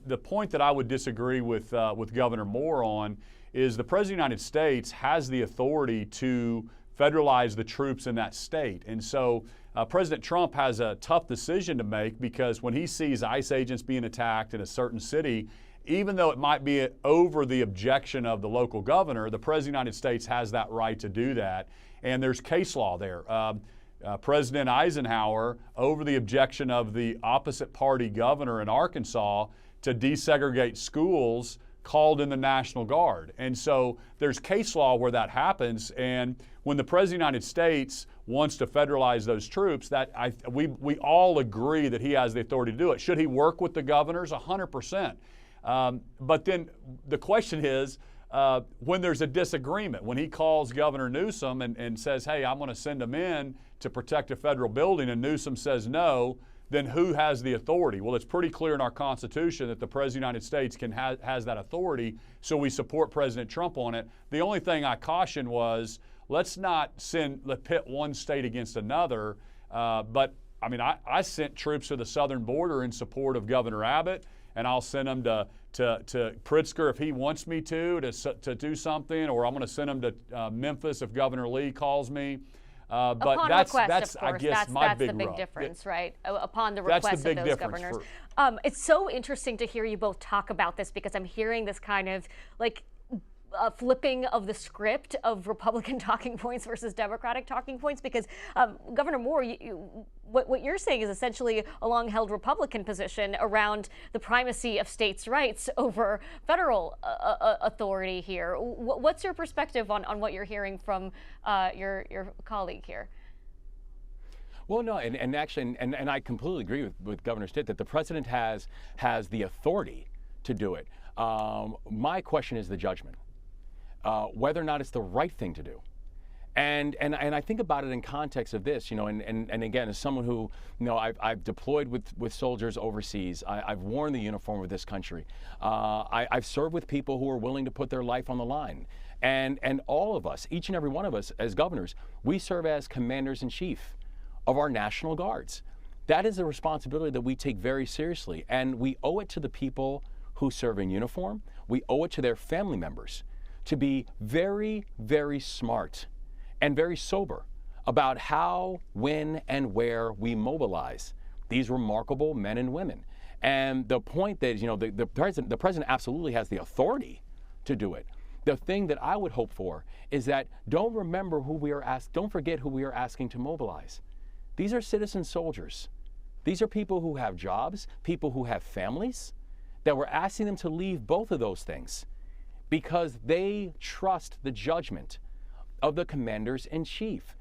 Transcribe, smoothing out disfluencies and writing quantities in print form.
the point that I would disagree with Governor Moore on is the President of the United States has the authority to federalize the troops in that state. And so President Trump has a tough decision to make, because when he sees ICE agents being attacked in a certain city, even though it might be over the objection of the local governor, the President of the United States has that right to do that. And there's case law there. President Eisenhower, over the objection of the opposite party governor in Arkansas to desegregate schools, called in the National Guard. And so there's case law where that happens. And when the President of the United States wants to federalize those troops, we all agree that he has the authority to do it. Should he work with the governors? 100%. But then the question is, when there's a disagreement, when he calls Governor Newsom and says, hey, I'm going to send him in to protect a federal building, and Newsom says no, then who has the authority? Well, it's pretty clear in our Constitution that the President of the United States has that authority, so we support President Trump on it. The only thing I cautioned was, let's not pit one state against another. But I mean, I sent troops to the southern border in support of Governor Abbott, and I'll send them to Pritzker if he wants me to do something, or I'm going to send them to Memphis if Governor Lee calls me. But upon that's request, of I course. guess, that's big the big rub. difference, right? Upon the request of those governors. It's so interesting to hear you both talk about this, because I'm hearing this kind of like flipping of the script of Republican talking points versus Democratic talking points, because Governor Moore, what you're saying is essentially a long-held Republican position around the primacy of states' rights over federal authority here. What's your perspective on what you're hearing from your colleague here? Well, no, and actually, and I completely agree with Governor Stitt that the president has the authority to do it. My question is the judgment. Whether or not it's the right thing to do. And I think about it in context of this, and again, as someone who, I've deployed with soldiers overseas, I've worn the uniform of this country. I've served with people who are willing to put their life on the line. And all of us, each and every one of us as governors, we serve as commanders-in-chief of our National Guards. That is a responsibility that we take very seriously, and we owe it to the people who serve in uniform. We owe it to their family members to be very, very smart and very sober about how, when, and where we mobilize these remarkable men and women. And the point that, the president absolutely has the authority to do it. The thing that I would hope for is that don't forget who we are asking to mobilize. These are citizen soldiers. These are people who have jobs, people who have families, that we're asking them to leave both of those things, because they trust the judgment of the commanders-in-chief.